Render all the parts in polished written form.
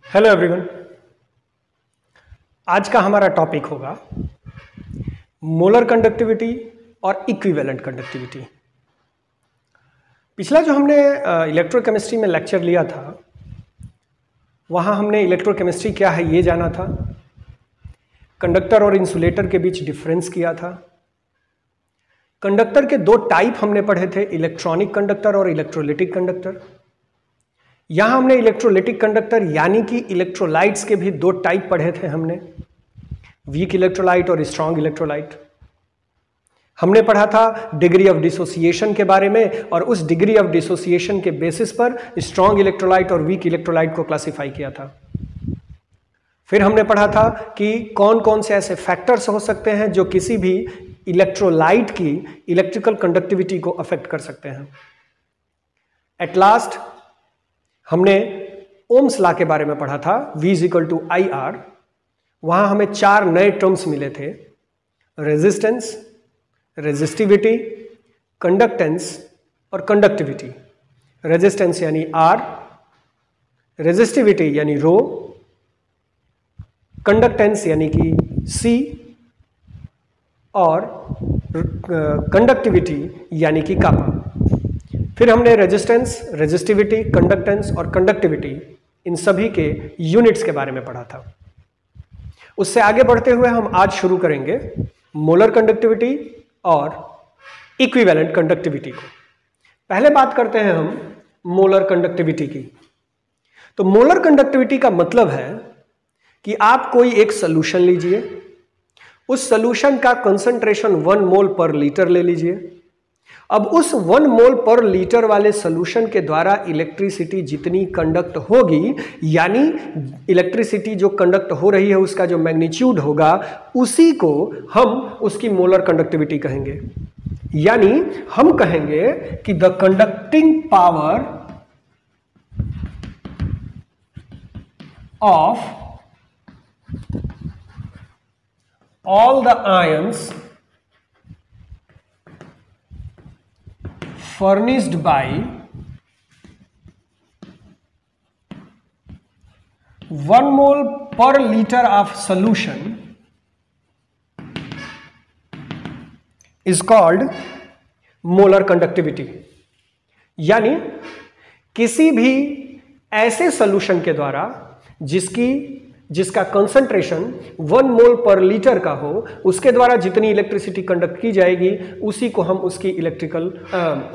Hello everyone. आज का हमारा टॉपिक होगा मोलर कंडक्टिविटी और इक्विवेलेंट कंडक्टिविटी। पिछला जो हमने इलेक्ट्रोकेमिस्ट्री में लेक्चर लिया था वहाँ हमने इलेक्ट्रोकेमिस्ट्री क्या है ये जाना था, कंडक्टर और इंसुलेटर के बीच डिफरेंस किया था। कंडक्टर के दो टाइप हमने पढ़े थे, इलेक्ट्रॉनिक कंडक्टर और इलेक्ट्रोलिटिक कंडक्टर। यहाँ हमने इलेक्ट्रोलिटिक कंडक्टर यानी कि इलेक्ट्रोलाइट्स के भी दो टाइप पढ़े थे हमने, वीक इलेक्ट्रोलाइट और स्ट्रॉन्ग इलेक्ट्रोलाइट। हमने पढ़ा था डिग्री ऑफ डिसोसिएशन के बारे में और उस डिग्री ऑफ डिसोसिएशन के बेसिस पर स्ट्रॉन्ग इलेक्ट्रोलाइट और वीक इलेक्ट्रोलाइट को क्लासिफाई किया था। फिर हमने पढ़ा था कि कौन कौन से ऐसे फैक्टर्स हो सकते हैं जो किसी भी इलेक्ट्रोलाइट की इलेक्ट्रिकल कंडक्टिविटी को अफेक्ट कर सकते हैं। एट लास्ट हमने ओम्स लॉ के बारे में पढ़ा था, V = IR। वहां हमें चार नए टर्म्स मिले थे, रेजिस्टेंस, रेजिस्टिविटी, कंडक्टेंस और कंडक्टिविटी। रेजिस्टेंस यानी R, रेजिस्टिविटी यानी ρ, कंडक्टेंस यानी कि C और कंडक्टिविटी यानी कि कापा। फिर हमने रेजिस्टेंस, रेजिस्टिविटी, कंडक्टेंस और कंडक्टिविटी इन सभी के यूनिट्स के बारे में पढ़ा था। उससे आगे बढ़ते हुए हम आज शुरू करेंगे मोलर कंडक्टिविटी और इक्विवेलेंट कंडक्टिविटी को। पहले बात करते हैं हम मोलर कंडक्टिविटी की। तो मोलर कंडक्टिविटी का मतलब है कि आप कोई एक सॉल्यूशन लीजिए, उस सॉल्यूशन का कंसंट्रेशन 1 मोल पर लीटर ले लीजिए। अब उस 1 मोल पर लीटर वाले सॉल्यूशन के द्वारा इलेक्ट्रिसिटी जितनी कंडक्ट होगी, यानी इलेक्ट्रिसिटी जो कंडक्ट हो रही है उसका जो मैग्नीट्यूड होगा, उसी को हम उसकी मोलर कंडक्टिविटी कहेंगे। यानी हम कहेंगे कि the conducting power of all the ions furnished by 1 mole per liter of solution is called molar conductivity। यानी किसी भी ऐसे सॉल्यूशन के द्वारा जिसका कंसंट्रेशन 1 मोल पर लीटर का हो, उसके द्वारा जितनी इलेक्ट्रिसिटी कंडक्ट की जाएगी उसी को हम उसकी इलेक्ट्रिकल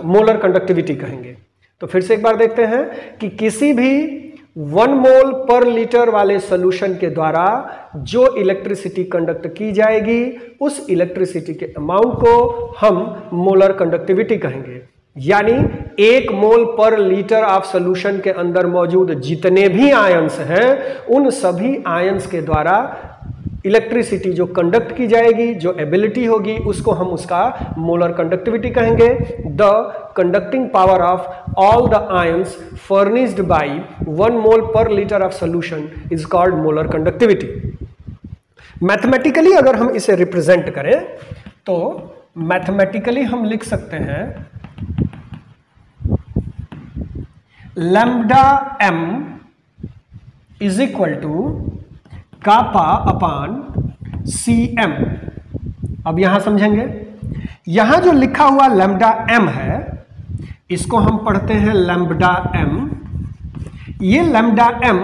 मोलर कंडक्टिविटी कहेंगे। तो फिर से एक बार देखते हैं कि किसी भी 1 मोल पर लीटर वाले सॉल्यूशन के द्वारा जो इलेक्ट्रिसिटी कंडक्ट की जाएगी उस इलेक्ट्रिसिटी के अमाउंट को हम मोलर कंडक्टिविटी कहेंगे। यानी 1 mole per litre of solution के अंदर मौजूद जितने भी आयंस हैं उन सभी आयंस के द्वारा इलेक्ट्रिसिटी जो कंडक्ट की जाएगी, जो एबिलिटी होगी, उसको हम उसका मोलर कंडक्टिविटी कहेंगे। The conducting power of all the ions furnished by 1 mole per litre of solution is called molar conductivity. Mathematically अगर हम इसे रिप्रेजेंट करें तो मैथमेटिकली हम लिख सकते हैं lambda m is equal to kappa upon cm। अब यहां समझेंगे, यहां जो लिखा हुआ लैम्ब्डा m है इसको हम पढ़ते हैं लैम्ब्डा m। ये लैम्ब्डा m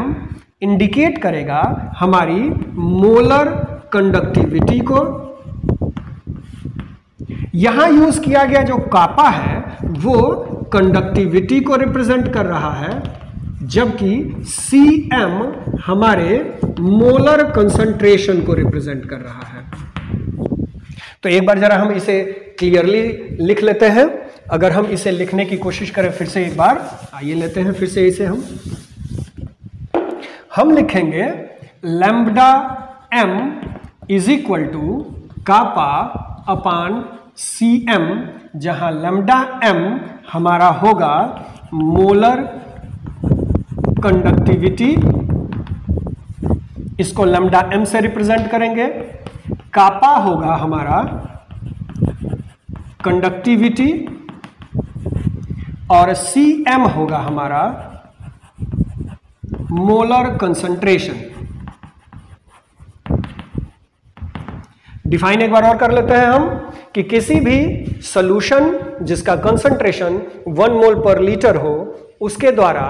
इंडिकेट करेगा हमारी मोलर कंडक्टिविटी को। यहां यूज किया गया जो कापा है वो कंडक्टिविटी को रिप्रेजेंट कर रहा है, जबकि Cm हमारे मोलर कंसंट्रेशन को रिप्रेजेंट कर रहा है। तो एक बार जरा हम इसे क्लियरली लिख लेते हैं। अगर हम इसे लिखने की कोशिश करें फिर से एक बार, आइए लेते हैं फिर से इसे हम लिखेंगे lambda m is equal to kappa upon Cm, जहां लैम्ब्डा m हमारा होगा मोलर कंडक्टिविटी, इसको लैम्ब्डा m से रिप्रेजेंट करेंगे। कापा होगा हमारा कंडक्टिविटी और Cm होगा हमारा मोलर कंसंट्रेशन। डिफाइन एक बार और कर लेते हैं हम कि किसी भी सॉल्यूशन जिसका कंसंट्रेशन 1 मोल पर लीटर हो उसके द्वारा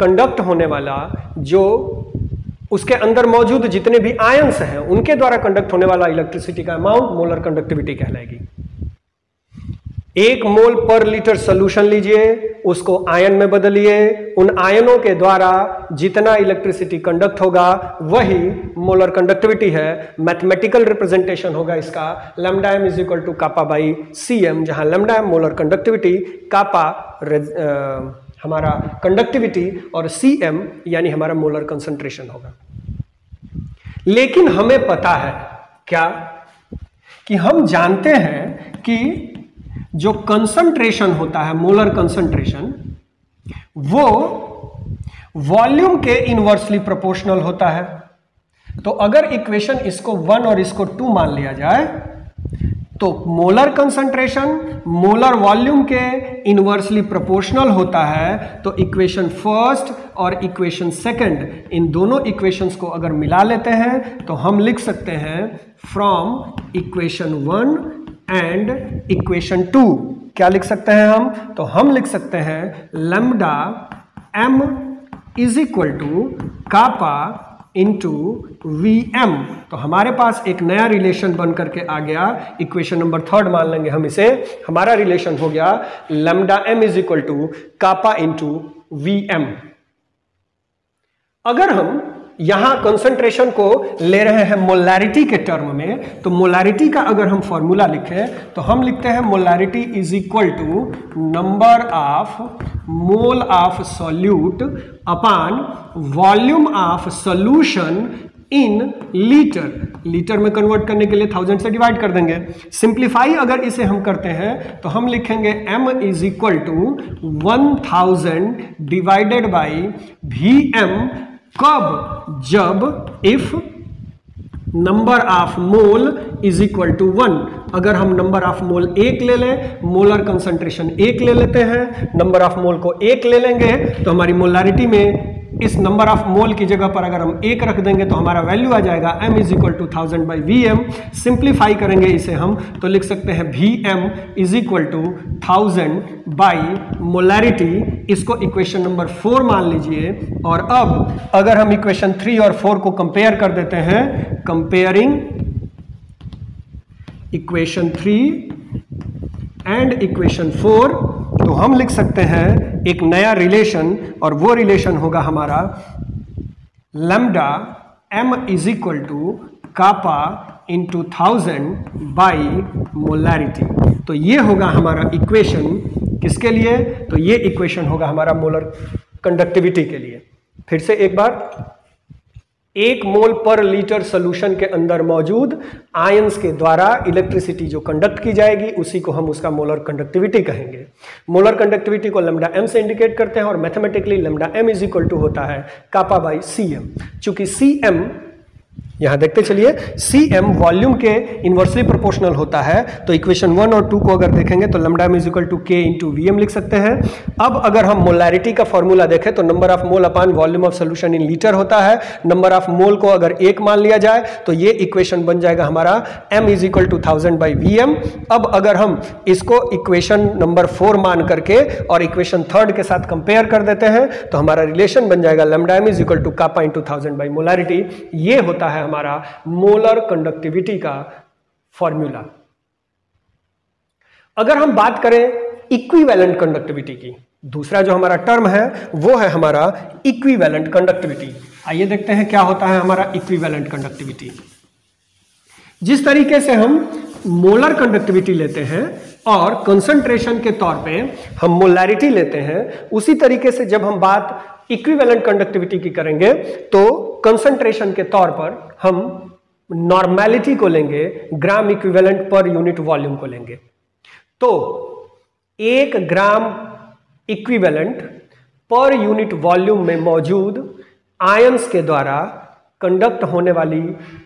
कंडक्ट होने वाला जो उसके अंदर मौजूद जितने भी आयंस हैं उनके द्वारा कंडक्ट होने वाला इलेक्ट्रिसिटी का अमाउंट मोलर कंडक्टिविटी कहलाएगी। 1 मोल पर लीटर सॉल्यूशन लीजिए, उसको आयन में बदलिए, उन आयनों के द्वारा जितना इलेक्ट्रिसिटी कंडक्ट होगा वही मोलर कंडक्टिविटी है। मैथमेटिकल रिप्रेजेंटेशन होगा इसका lambda m is equal to kappa by cm, जहां lambda m molar conductivity, kappa हमारा कंडक्टिविटी और cm यानी हमारा मोलर कंसंट्रेशन होगा। लेकिन हमें पता है क्या कि हम जानते हैं कि जो कंसंट्रेशन होता है मोलर कंसंट्रेशन वो वॉल्यूम के इनवर्सली प्रोपोर्शनल होता है। तो अगर इक्वेशन इसको 1 और इसको 2 मान लिया जाए तो मोलर कंसंट्रेशन मोलर वॉल्यूम के इनवर्सली प्रोपोर्शनल होता है। तो इक्वेशन फर्स्ट और इक्वेशन सेकंड, इन दोनों इक्वेशंस को अगर मिला लेते हैं तो हम लिख सकते हैं फ्रॉम इक्वेशन 1 एंड इक्वेशन 2 क्या लिख सकते हैं हम? तो हम लिख सकते हैं lambda m is equal to kappa into Vm। तो हमारे पास एक नया रिलेशन बन करके आ गया, इक्वेशन नंबर 3 मान लेंगे हम इसे। हमारा रिलेशन हो गया lambda m is equal to kappa into Vm। अगर हम यहां कंसंट्रेशन को ले रहे हैं मोलैरिटी के टर्म में, तो मोलैरिटी का अगर हम फॉर्मूला लिखें तो हम लिखते हैं molarity is equal to number of mole of solute upon volume of solution in litre. Litre में कन्वर्ट करने के लिए 1000 से डिवाइड कर देंगे। सिंप्लीफाई अगर इसे हम करते हैं तो हम लिखेंगे m is equal to 1000 divided by Vm। कब? जब if number of mole is equal to 1। अगर हम नंबर ऑफ मोल 1 ले लें, मोलर कंसंट्रेशन 1 ले लेते हैं, नंबर ऑफ मोल को 1 ले लेंगे तो हमारी मोलारिटी में इस नंबर ऑफ मोल की जगह पर अगर हम 1 रख देंगे तो हमारा वैल्यू आ जाएगा m is equal to 1000 by Vm। Simplify करेंगे इसे हम तो लिख सकते हैं Vm is equal to 1000 by molarity. इसको इक्वेशन नंबर 4 मान लीजिए। और अब अगर हम इक्वेशन 3 और 4 को कंपेयर कर देते हैं, कंपेयरिंग इक्वेशन 3 एंड इक्वेशन 4, तो हम लिख सकते हैं एक नया रिलेशन, और वो रिलेशन होगा हमारा lambda m is equal to kappa into 1000 by molarity. तो ये होगा हमारा इक्वेशन किसके लिए? तो ये इक्वेशन होगा हमारा मोलर कंडक्टिविटी के लिए। फिर से एक बार, 1 मोल पर लीटर सॉल्यूशन के अंदर मौजूद आयंस के द्वारा इलेक्ट्रिसिटी जो कंडक्ट की जाएगी उसी को हम उसका मोलर कंडक्टिविटी कहेंगे। मोलर कंडक्टिविटी को लैम्डा m से इंडिकेट करते हैं और mathematically lambda m is equal to होता है कापा बाई Cm। चूंकि Cm यहां देखते चलिए Cm वॉल्यूम के इनवर्सली प्रोपोर्शनल होता है, तो इक्वेशन 1 और 2 को अगर देखेंगे तो lambda m is equal to k into Vm लिख सकते हैं। अब अगर हम मोलैरिटी का फॉर्मूला देखें तो number of mole upon volume of solution in litre होता है। नंबर ऑफ मोल को अगर 1 मान लिया जाए तो ये इक्वेशन बन जाएगा हमारा m is equal to 1000 by Vm। अब अगर हम इसको इक्वेशन नंबर 4 मान करके और इक्वेशन 3 के साथ कंपेयर कर देते हैं तो हमारा रिलेशन बन जाएगा lambda m is equal to kappa into 1000 by molarity. ये होता है हमारा मोलर कंडक्टिविटी का फॉर्मूला। अगर हम बात करें इक्विवेलेंट कंडक्टिविटी की, दूसरा जो हमारा टर्म है वो है हमारा इक्विवेलेंट कंडक्टिविटी। आइए देखते हैं क्या होता है हमारा इक्विवेलेंट कंडक्टिविटी। जिस तरीके से हम मोलर कंडक्टिविटी लेते हैं और कंसंट्रेशन के तौर पे हम मोलैरिटी लेते हैं, उसी तरीके से जब हम बात इक्विवेलेंट कंडक्टिविटी की करेंगे तो कंसंट्रेशन के तौर पर हम नॉर्मेलिटी को लेंगे, ग्राम इक्विवेलेंट पर यूनिट वॉल्यूम को लेंगे। तो 1 ग्राम इक्विवेलेंट पर यूनिट वॉल्यूम में मौजूद आयंस के द्वारा कंडक्ट होने वाली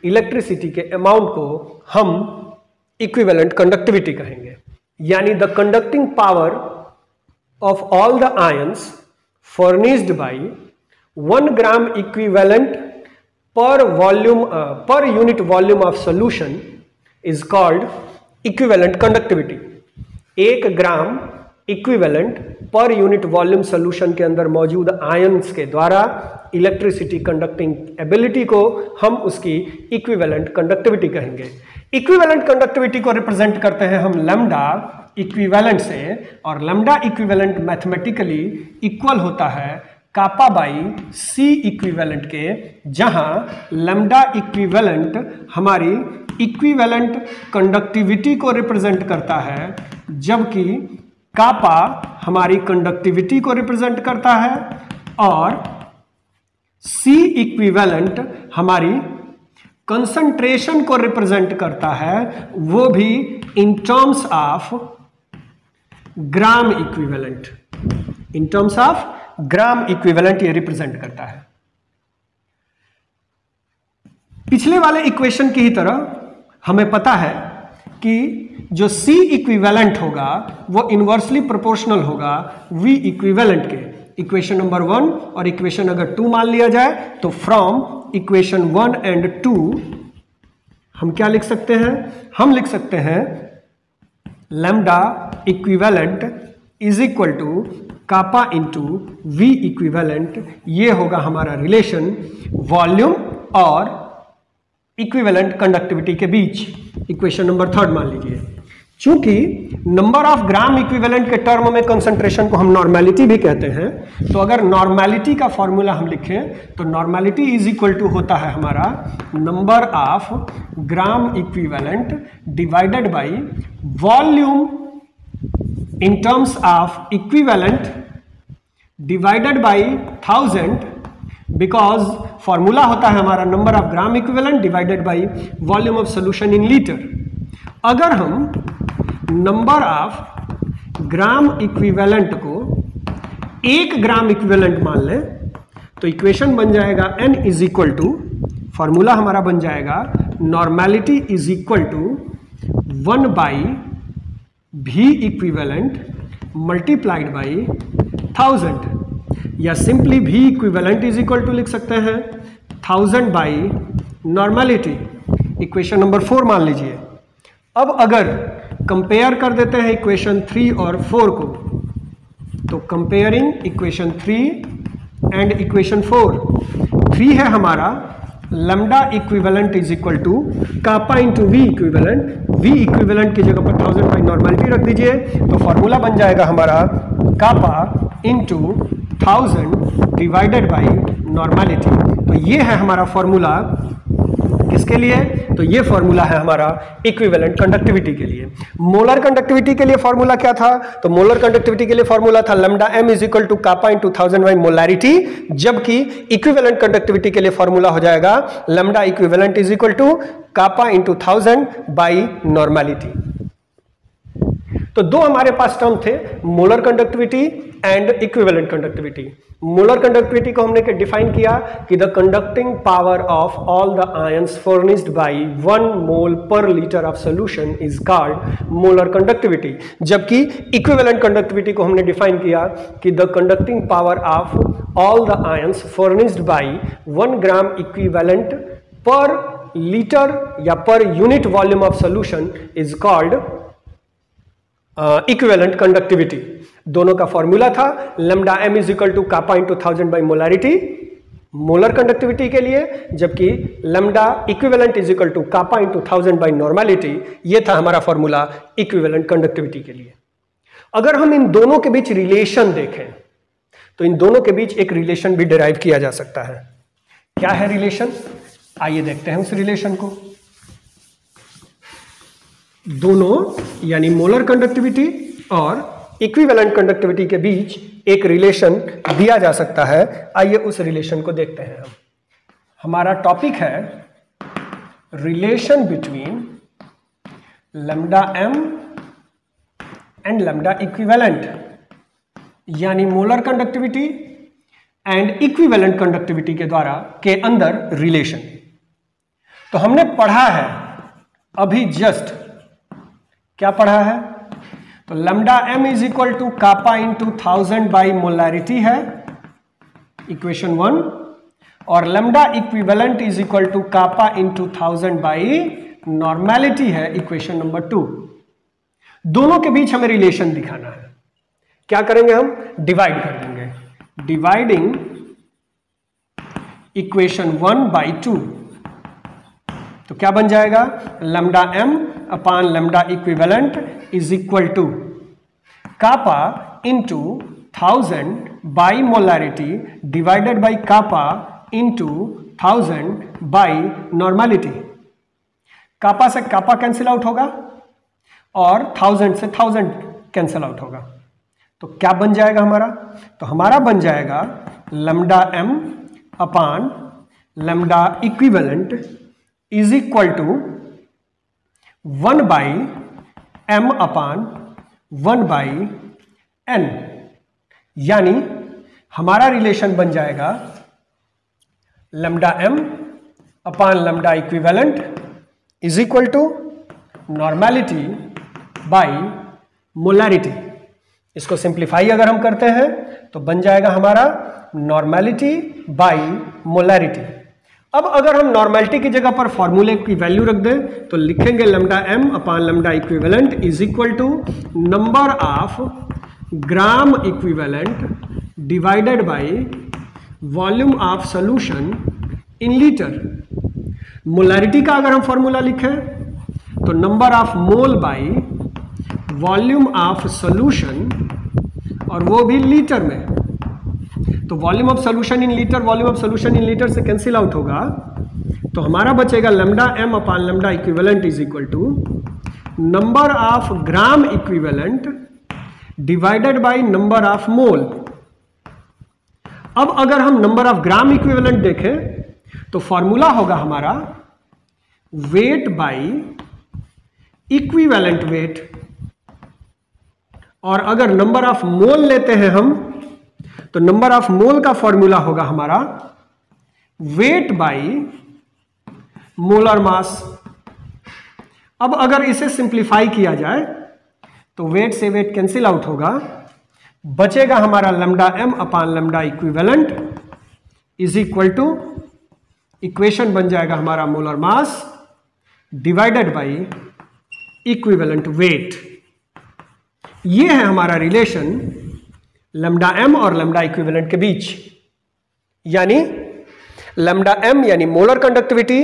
इलेक्ट्रिसिटी के अमाउंट को हम इक्विवेलेंट कंडक्टिविटी कहेंगे। यानी the conducting power of all the ions furnished by 1 gram equivalent per unit volume of solution is called equivalent conductivity। 1 gram equivalent पर यूनिट वॉल्यूम सोल्यूशन के अंदर मौजूद आयंस के द्वारा इलेक्ट्रिसिटी कंडक्टिंग एबिलिटी को हम उसकी इक्विवेलेंट कंडक्टिविटी कहेंगे। इक्विवेलेंट कंडक्टिविटी को रिप्रेजेंट करते हैं हम लैम्डा इक्विवेलेंट से, और लैम्डा इक्विवेलेंट मैथमेटिकली इक्वल होता है कापा बाई सी इक्विवेलेंट के, जहां लैम्डा इक्विवेलेंट हमारी इक्विवेलेंट कंडक्टिविटी को रिप्रेजेंट करता है, जबकि कापा हमारी कंडक्टिविटी को रिप्रेजेंट करता है, और सी इक्विवेलेंट हमारी कंसंट्रेशन को रिप्रेजेंट करता है, वो भी in terms of gram equivalent. In terms of gram equivalent ये रिप्रेजेंट करता है। पिछले वाले इक्वेशन की ही तरह हमें पता है कि जो C इक्विवेलेंट होगा वो इनवर्सली प्रोपोर्शनल होगा V इक्विवेलेंट के। इक्वेशन नंबर 1 और इक्वेशन अगर 2 मान लिया जाए तो फ्रॉम इक्वेशन 1 एंड 2 हम क्या लिख सकते हैं? हम लिख सकते हैं lambda equivalent is equal to kappa into V equivalent. ये होगा हमारा रिलेशन वॉल्यूम और इक्विवेलेंट कंडक्टिविटी के बीच। इक्वेशन नंबर 3 मान लीजिए। चूंकि नंबर ऑफ ग्राम इक्विवेलेंट के टर्म में कंसंट्रेशन को हम नॉर्मेलिटी भी कहते हैं, तो अगर नॉर्मेलिटी का फॉर्मूला हम लिखें तो नॉर्मेलिटी इज इक्वल टू होता है हमारा number of gram equivalent divided by volume in terms of equivalent divided by 1000, because formula होता है हमारा number of gram equivalent divided by volume of solution in litre. अगर हम नंबर ऑफ ग्राम इक्विवेलेंट को 1 gram equivalent मान लें तो equation बन जाएगा n is equal to, formula हमारा बन जाएगा normality is equal to 1 by V equivalent multiplied by 1000, या simply V equivalent is equal to लिख सकते हैं 1000 बाई नॉर्मेलिटी। इक्वेशन नंबर 4 मान लीजिए। अब अगर कंपेयर कर देते हैं इक्वेशन 3 और 4 को, तो कंपेयरिंग इक्वेशन 3 एंड इक्वेशन 4, 3 है हमारा lambda equivalent is equal to kappa into V equivalent. V equivalent की जगह पर 1000 बाई नॉर्मेलिटी रख दीजिए, तो फॉर्मूला बन जाएगा हमारा कापा इंटू 1000 डिवाइडेड बाई नॉर्मेलिटी। तो ये है हमारा फॉर्मूला किसके लिए? तो ये फॉर्मूला है हमारा इक्विवेलेंट कंडक्टिविटी के लिए। मोलर कंडक्टिविटी के लिए फॉर्मूला क्या था? तो मोलर कंडक्टिविटी के लिए फॉर्मूला था lambda m is equal to kappa into 1000 by molarity, जबकि इक्विवेलेंट कंडक्टिविटी के लिए फॉर्मूला हो जाएगा lambda equivalent is equal to kappa into 1000 by normality. तो दो हमारे पास टर्म थे, molar conductivity and equivalent conductivity. Molar conductivity को हमने डिफाइन किया कि the conducting power of all the ions furnished by 1 mole per litre of solution is called molar conductivity, जबकि इक्विवेलेंट कंडक्टिविटी को हमने डिफाइन किया कि the conducting power of all the ions furnished by 1 gram equivalent per litre या per unit volume of solution is called equivalent conductivity. दोनों का formula था lambda m is equal to kappa into 1000 by molarity molar conductivity के लिए, जबकि lambda equivalent is equal to kappa into 1000 by normality. ये था हमारा फॉर्मूला इक्विवेलेंट कंडक्टिविटी के लिए। अगर हम इन दोनों के बीच रिलेशन देखें तो इन दोनों के बीच एक रिलेशन भी डिराइव किया जा सकता है। क्या है रिलेशन? आइए देखते हैं उस रिलेशन को। दोनों यानी मोलर कंडक्टिविटी और इक्विवेलेंट कंडक्टिविटी के बीच एक रिलेशन दिया जा सकता है। आइए उस रिलेशन को देखते हैं। हमारा टॉपिक है relation between lambda m and lambda equivalent, यानी molar conductivity and equivalent conductivity के द्वारा के अंदर रिलेशन। तो हमने पढ़ा है अभी जस्ट, क्या पढ़ा है? तो lambda m is equal to kappa into 1000 by molarity है, इक्वेशन 1, और lambda equivalent is equal to kappa into 1000 by normality है इक्वेशन नंबर 2। दोनों के बीच हमें रिलेशन दिखाना है। क्या करेंगे हम? डिवाइड कर देंगे। डिवाइडिंग इक्वेशन 1 बाई 2, तो क्या बन जाएगा? Lambda m upon lambda equivalent is equal to kappa into 1000 by molarity divided by kappa into 1000 by normality. Kappa से कापा कैंसिल आउट होगा और 1000 से 1000 कैंसिल आउट होगा, तो क्या बन जाएगा हमारा? तो हमारा बन जाएगा lambda m upon lambda equivalent is equal to 1 by m upon 1 by n, यानी हमारा रिलेशन बन जाएगा lambda m upon lambda equivalent is equal to normality by molarity. इसको सिंप्लीफाई अगर हम करते हैं तो बन जाएगा हमारा नॉर्मेलिटी बाई मोलैरिटी। अब अगर हम नॉर्मेलिटी की जगह पर फॉर्मूले की वैल्यू रख दें तो लिखेंगे lambda m upon lambda equivalent is equal to number of gram equivalent divided by volume of solution in litre. Molarity का अगर हम फॉर्मूला लिखें तो number of mole by volume of solution, और वो भी लीटर में। तो volume of solution in litre, volume of solution in litre से कैंसिल आउट होगा, तो हमारा बचेगा lambda m upon lambda equivalent is equal to number of gram equivalent divided by number of मोल। अब अगर हम नंबर ऑफ ग्राम इक्विवेलेंट देखें तो फॉर्मूला होगा हमारा वेट बाई इक्विवेलेंट वेट, और अगर नंबर ऑफ मोल लेते हैं हम तो नंबर ऑफ मोल का फॉर्मूला होगा हमारा वेट बाई मोलर मास। अब अगर इसे सिंप्लीफाई किया जाए तो वेट से वेट कैंसिल आउट होगा, बचेगा हमारा lambda m upon lambda equivalent is equal to, equation बन जाएगा हमारा molar mass divided by equivalent weight. ये है हमारा रिलेशन लैम्डा m और लैम्डा इक्विवेलेंट के बीच, यानी लैम्डा m यानी मोलर कंडक्टिविटी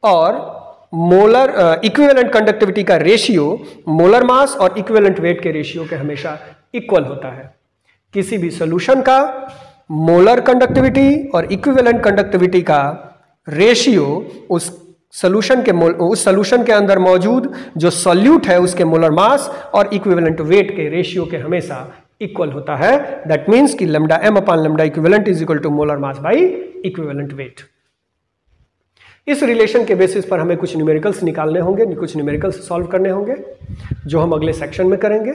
और मोलर इक्विवेलेंट कंडक्टिविटी का रेशियो मोलर मास और इक्विवेलेंट वेट के रेशियो के हमेशा इक्वल होता है। किसी भी सॉल्यूशन का मोलर कंडक्टिविटी और इक्विवेलेंट कंडक्टिविटी का रेशियो उस सॉल्यूशन के अंदर मौजूद जो सॉल्यूट है उसके मोलर मास और इक्विवेलेंट वेट के रेशियो के हमेशा इक्वल होता है। दैट मीन्स कि lambda m upon lambda equivalent is equal to molar mass by equivalent weight. इस रिलेशन के बेसिस पर हमें कुछ न्यूमेरिकल्स निकालने होंगे, कुछ न्यूमेरिकल्स सॉल्व करने होंगे, जो हम अगले सेक्शन में करेंगे।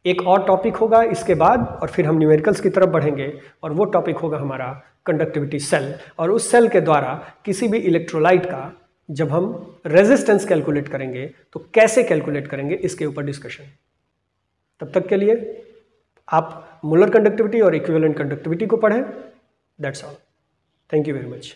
एक और टॉपिक होगा इसके बाद और फिर हम न्यूमेरिकल्स की तरफ बढ़ेंगे, और वो टॉपिक होगा हमारा कंडक्टिविटी सेल, और उस सेल के द्वारा किसी भी इलेक्ट्रोलाइट का जब हम रेजिस्टेंस कैलकुलेट करेंगे तो कैसे कैलकुलेट करेंगे, इसके ऊपर डिस्कशन। तब तक के लिए आप मोलर कंडक्टिविटी और इक्विवेलेंट कंडक्टिविटी को पढ़ें। That's all. Thank you very much.